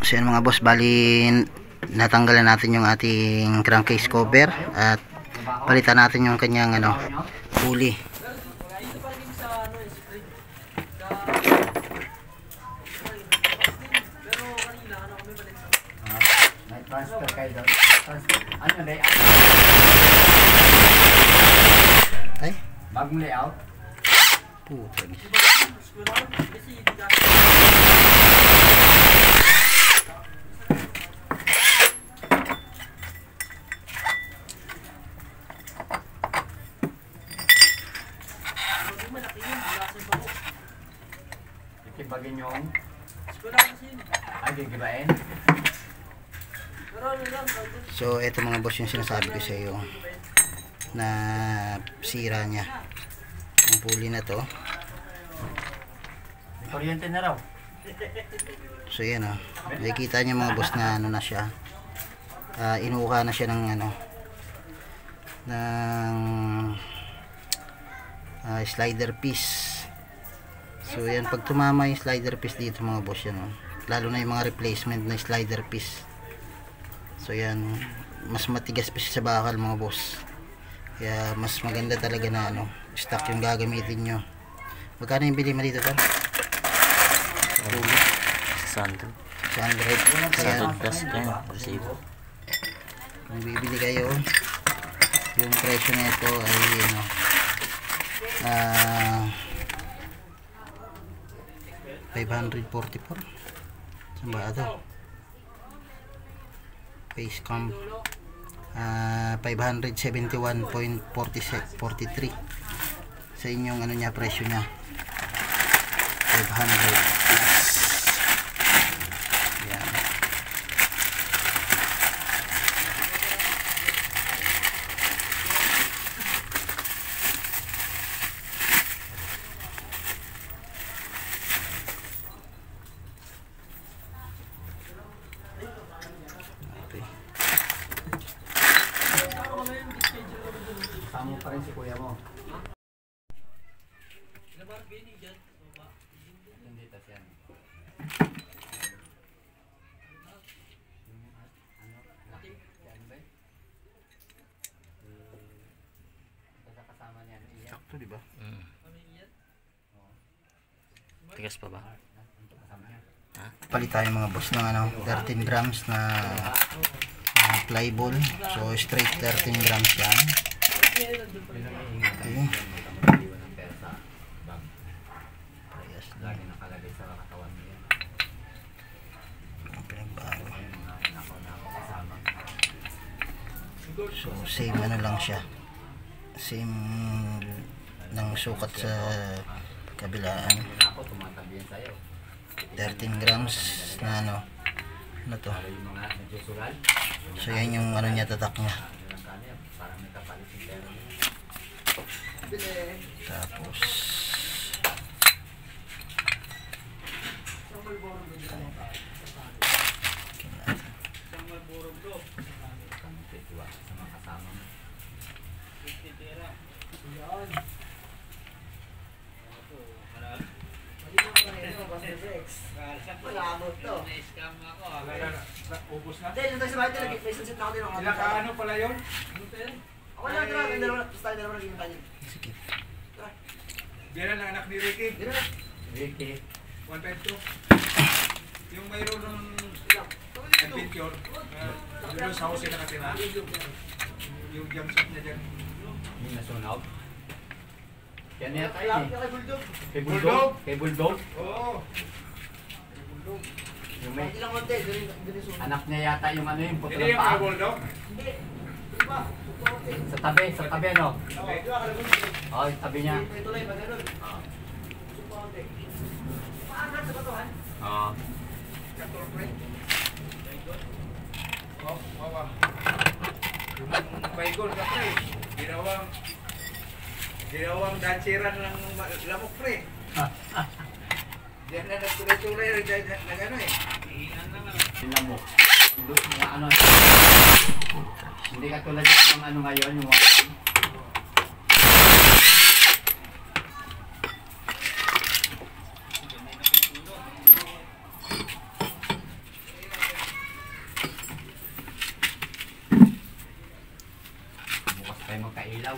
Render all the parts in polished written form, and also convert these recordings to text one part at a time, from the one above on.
So yan mga boss, bali natanggalan natin yung ating crankcase cover at palitan natin yung kanyang pulley. Transfer kayo doon. Ano layout? Ay? Bagong layout? Puta. Ikibagin yung ay gigibain. So ito mga boss yung sinasabi ko sa iyo na sira niya ang pulley na to. Kuryente na raw. So yan nakikita niyo mga boss na na siya, inuuka na siya ng slider piece. So yan, pag tumama yung slider piece dito mga boss yan, lalo na yung mga replacement na slider piece. So yan, mas matigas pa siya sa bakal mga boss. Kaya mas maganda talaga na stock yung gagamitin nyo. Magkano yung bili mo dito tal? 600. 600 plus kayo, resibo. Kung bibili kayo, yung presyo nito ay 544. Saan ba ito? Face cam 571.43 sa inyong niya, presyo niya 500. Yan. Tama pa rin si kuya mo. Hindi tas yan. Kasama niyan. Sakto, di ba? Tigas pa ba? Palit tayo mga boss ng 13 grams na ply ball. So straight 13 grams yan. Okay. Lagi nakalagay sa katawan niya. So same lang siya. Same ng sukat sa kabilaan. 13 grams na to. So yan yung niya, tatak niya. Tapos Ubus na? Hindi, yung tayo sa bahay tayo, nag-relationship na ako din. Ano pala yun? Ako lang, tara, tapos tayo dalawa naging tayo. sige. Diyan ang anak ni Ricky. Ricky. 152. Yung mayroon ng adventure, doon sa house na katira. Yung jump shot niya dyan. Yung nasunog. Yan yata yun eh. Kay Bulldog. Kay Bulldog? Kay Bulldog? Oo. Yung may Ilang konti, doon yung anak niya yata yung yung puto hindi ng yung kay paa. Bulldog? Sa tabi ano? Oo, yung tabi niya. Ito lang, pag-anon. Paangat sa batuhan? Oo. Wawa. Yung baygol ka pre, ginawang dansiran ng lamok pre. Diyan na nagtulay-tulay nag Tingnan mo. Mga hindi ka tulad ng ngayon, yung mga ilaw.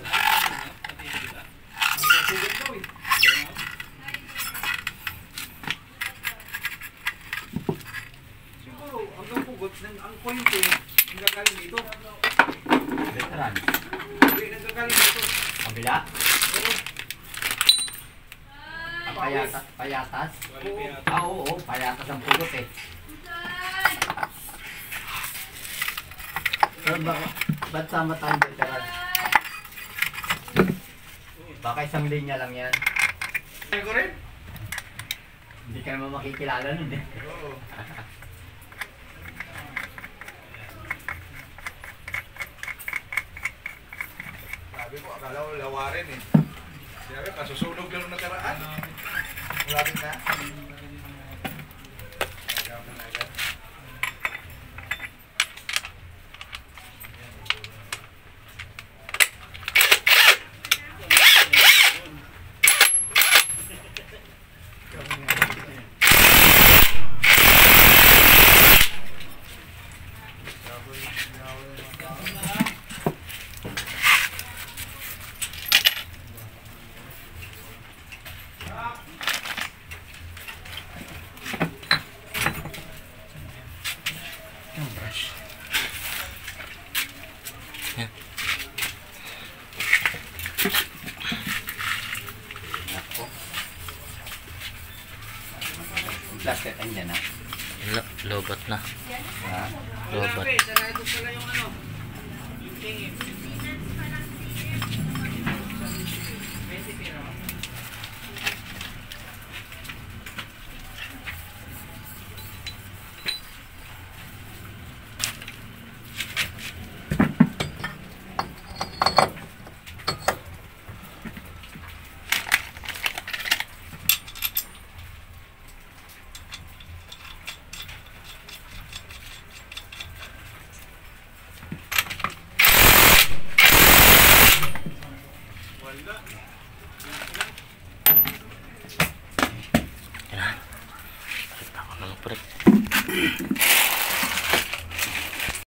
Ang gasugot daw eh. Siguro, hanggang pugot, ang point eh, ang gagaling dito. Veteran. Hindi, nagkagaling dito. Kabila. Oo. Payatas. Oo. Oo, payatas ang pugot eh. Pero ba't sama tayong veteran? Baka isang linya lang yan. Kaya ko rin? Hindi ka naman makikilala nun eh. Oo. Sabi ko, akala ko lawarin eh. Sabi, kasusunog lang nung nakaraan. Malapit na. Nagawa na agad. Nako. Yung plastic andyan na. Lobat na. Ha? Lobat. Sarado pala yung ano. Yung tingin. Wala.